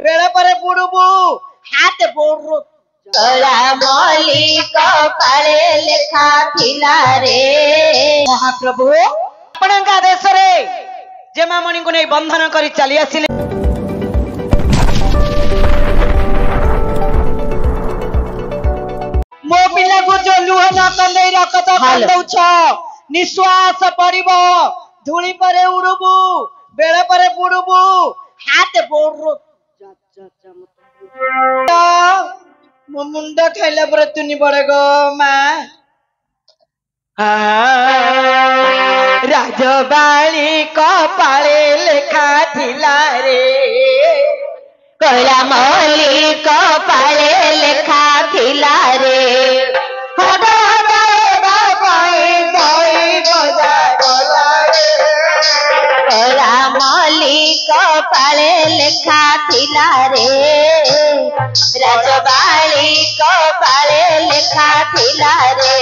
बेड़ा पर बुड़बू हाथ बोड़ कला मौली कपाळे लेखा थिला रे महाप्रभु आपणका देश रे जेमा मणि को नै बंधन करी चली आसिले मो पिला को जो लुह न कंदै रकत कंदौ छ निश्वास परिब धूली परे उड़बू बेड़ा परे बुड़बू हाथ बोड़ मो मुंड खाइला पर तुनी बड़े गो माँ राजबाड़ी कपाळे लेखा थिला रे कला मौली कपाळे लेखा थिला रे कला मौली कपाळे लेखा थिला रे राजबाड़ी कपाळे लेखा थिला रे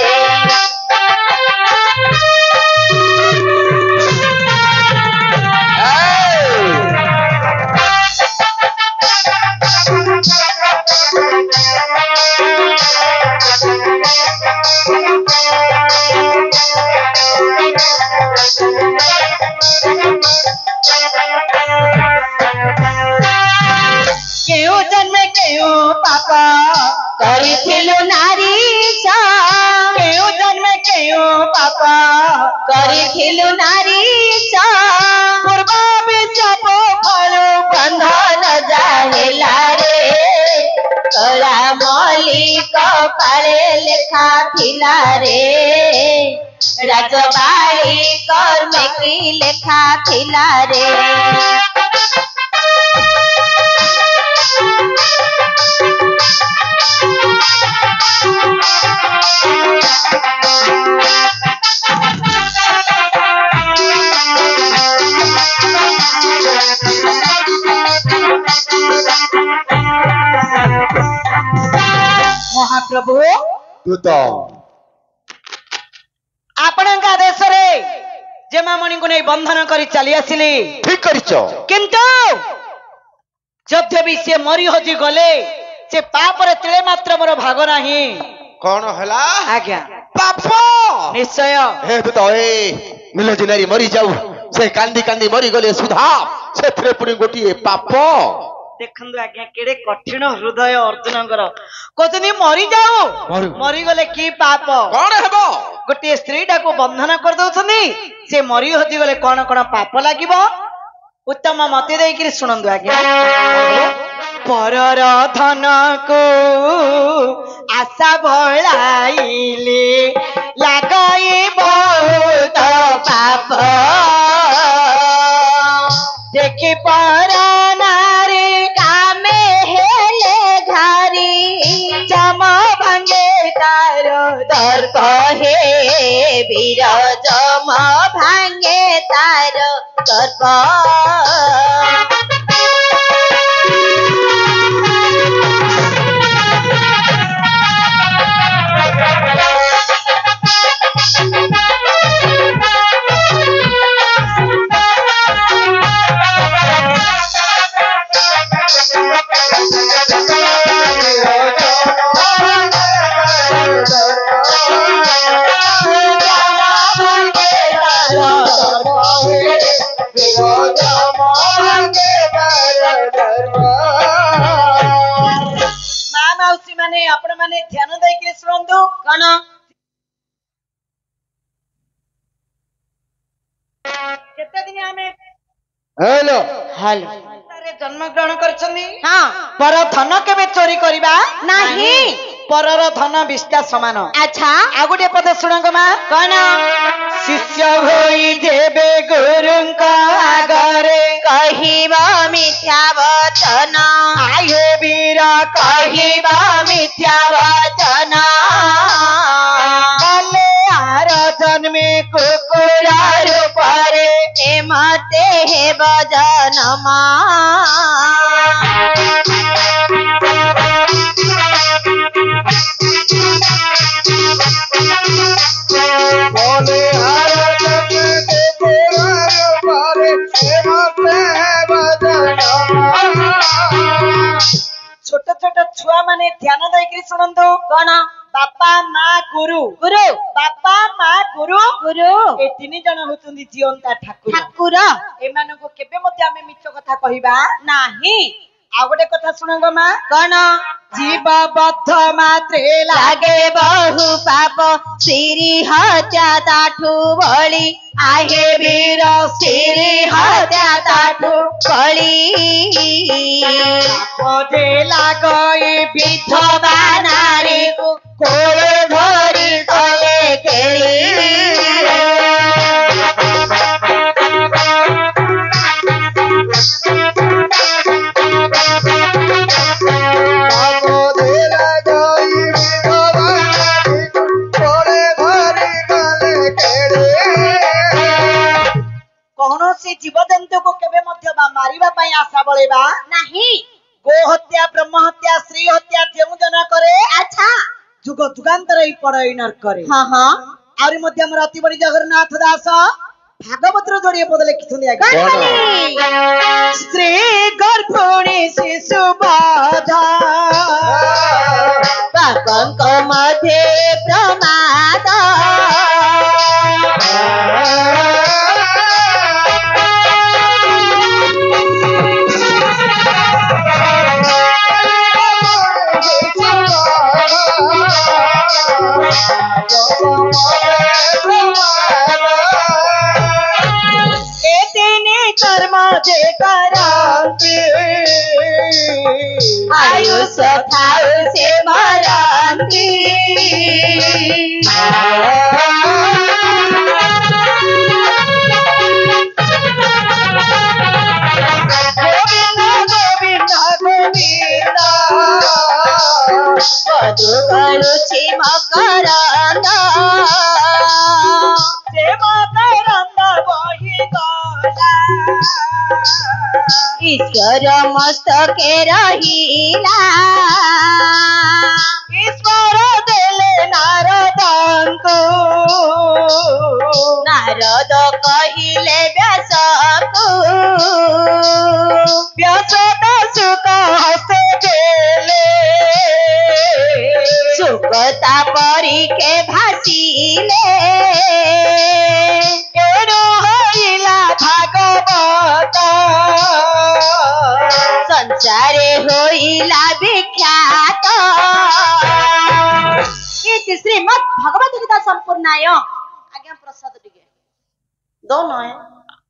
क्यों जन्मे क्यों पापा करिथिलु नारी क्यों जन्मे क्यों पापा करिथिलु नारी पूर्व विचाप फल बंधन जाहेला रे कला मौली कपाळे लेखा थिला रे राजबाड़ी कर्मे की लेखा थिला रे महाप्रभु दूत आपणका देश रे जेमा मणि को नै बंधन करी चली आसिले ठीक करिच किंतु यद्यपि से मरी हजी गले से पाप रे तिले मात्र मोर भाग नाही कौन हला आज्ञा पाप निश्चय हे दूत ए मिलजी नारी मरी जाऊ से कांदी कांदी मरी गले सुधा से पुणी गोटी पाप देखंदु आज्ञा केडे कठिन हृदय अर्जुनकर कोतनी मरी जाऊ मरी गले की पाप कौन हेबो गोटे स्त्री को बंधन कर दउछनी से मरी हजी गले कोन कोन पाप लागिबो उत्तम मते देइकरी सुनंदु आज्ञा परर धन को आशा भलाइले लागई बहुत पाप देखि पारा नारी कामे हेले घारी जम भांगे तार दर्प हे वीर जम भांगे तार दर्प आपण माने ध्यान देइकरी सुनंदु कोन केते दिन हमें हेलो हेलो तारे जन्म ग्रहण करछनी हां पर धन केबे चोरी करिबा नहीं परर धन विष्टा समान अच्छा आ गुटे पद सुनंग मा कोन शिष्य होई देबे गुरुंका आगरे कहिबा मिथ्या वचन आये वीर कहिबा मिथ्या वचन कले आर जन्मे कुकुरा रूपरे एमते हे भजनमा बोले हर जग के पुराण पर हे मते बदनमा छोट छोट छुआ माने ध्यान देकरी सुनंदो कौन बापा माँ गुरु गुरु बापा माँ गुरु गुरु ए तीन जन होचंदी जीवंता ठाकुर ठाकुर एमानको केबे मध्ये आमे मिछ कथा कहिबा नाही आ गोटे कथा सुनंगो माँ कौन जीव बद्ध मात्रे लागे बहु पाप श्री हत्या ताठू बळी आहे वीर श्री हत्या ताठू बळी पदे लागई विधवा नारी कोळे धरी कले केळी कौनसी जीवजंतु को केबे मध्ये मारिबा पई आशा बळेबा नहीं गो हत्या ब्रह्म हत्या स्त्री हत्या जेउ जना करे अच्छा जुग जुगांतर ई पड़ई नर करे हाँ हाँ आउरी मध्ये हमर अति बड़ी जगन्नाथ दास भागवत रो जोड़िए पद लिखिछन आगे स्त्री गर्भिणी शिशु बाधा पापंक मध्ये प्रमाद कर्म जे करांती आयुष थाउ से मरांती पदु करुछि मकरंद से मकरंद बहि गला ईश्वर मस्तके रहिला ईश्वर देले नारदंको नारद कहिले व्यासको व्यास सुख हसे देले सुखता परीके भासिले एनो होइला भागवत संसारे होइला विख्यात इति श्रीमद् भगवत गीता संपूर्णाय आज्ञा प्रसाद टिके दौन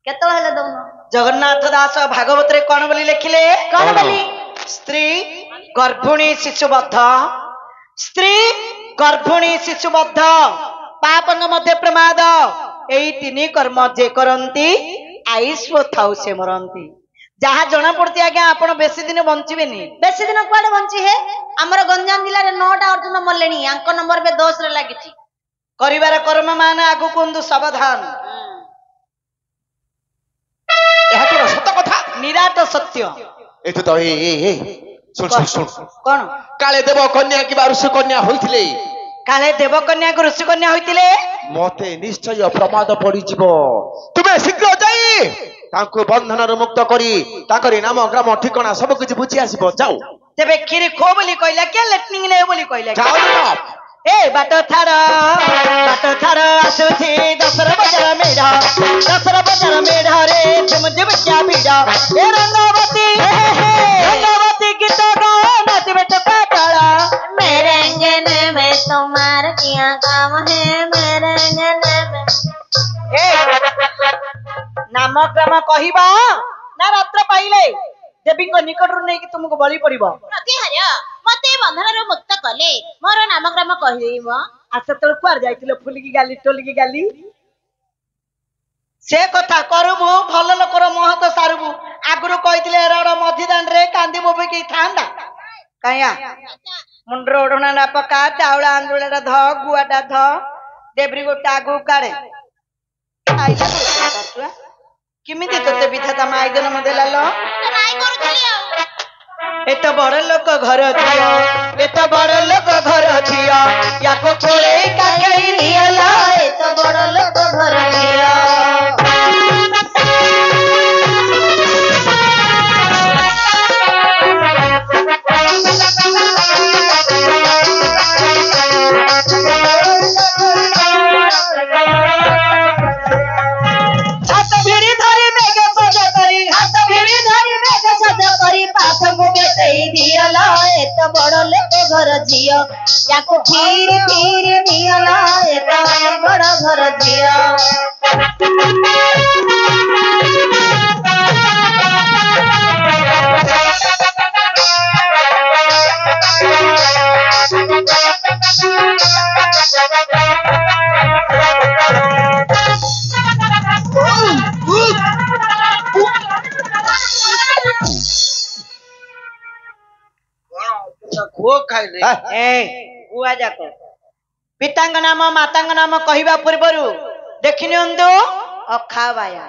केतळ हेले दौन जगन्नाथ दास भागवत रे कोन बोली लिखिले कोन बोली स्त्री गर्भिणी शिशुबद्ध स्त्री गर्भिणी शिशुबद्ध पापंग मध्य प्रमाद एई तीन कर्म जे करंती आयुष्व थाउ से मरंती जहा जना पड़ती आज्ञा आपण बेसी दिन बंचिबेनी बेसी दिन कुआडे बंची हे हमर गंजाम जिल्ला रे 9टा अर्जुन मरलेनी आंक नंबर बे 10 रे लागिची करिवार कर्म मान आगु कुंदु सावधान ଏହା ତୋର ସତ କଥା निराट सत्य ଏଠୁ ତ ଏ ଶୁଣ ଶୁଣ ଶୁଣ कौन କାଳେ ଦେବ କନ୍ୟା କିବା ଋଷି କନ୍ୟା ହୋଇଥିଲେ काले देवकन्या को ऋषि कन्या होइतिले ମତେ ନିଶ୍ଚୟ ପ୍ରମାଦ ପଡିଯିବ ତୁମେ ଶୀଘ୍ର ଯାଇ ତାଙ୍କୁ ବନ୍ଧନରୁ ମୁକ୍ତ କରି ତାଙ୍କରି ନାମ ଗ୍ରାମ ଠିକଣା ସବୁ କିଛି ବୁଝି ଆସିବ ଯାଉ तेबे खीर खो बोली कहला क्या लेटनिंग ने बोली कहला ଯାଉ ନା ए बाटो थार आसुथी दसर बजार मेढा रे झुम झुम क्या भीड़ा ए रंगावती गीत गा नाचबे टपा काला मेरे अंगन में तुम्हारा क्या काम है मेरे अंगन में ए नाम ग्राम कहिबा ना रात्र पाइले देवी को निकट रू नहीं कि तुमको बलि पड़िबो प्रतिहार्य मते बंधनରୁ मुक्त कले मोर नामग्राम कहि म आसे तळ कुआर जाइतिलो फुलिकी गाली टोलिकी गाली से कथा करबु भल लोकर महत सारबु आगुरु कहितिले एराडा मध्यदान रे कांदी बोबे की थांदा काया मुंड्र ओढणा ना पका चावळा आंदुळा ध गुआटा ध देब्री गोटा आगु काढे आइला करतुआ किमिति तोते विधाता माइदन मध्ये लालो काय करूथली एत बड़ लोक घर झिया एत बड़ लोक घर झिया याको कोळे काकई रियला एत बड़ लोक घर दिया ତ ବଡ ଲୋକ ଘର ଝିଅ ୟାକୁ ଫିରି ଫିରି ନିଅଲା ଏ ତ ବଡ ଘର ଝିଅ ଖାଇଲେ ଏ ବୁଆ ଯାକ ପିତାଙ୍କ ନାମ ମାତାଙ୍କ ନାମ କହିବା ପୂର୍ବରୁ ଦେଖି ନିଅନ୍ତୁ ଅଖା ବାୟା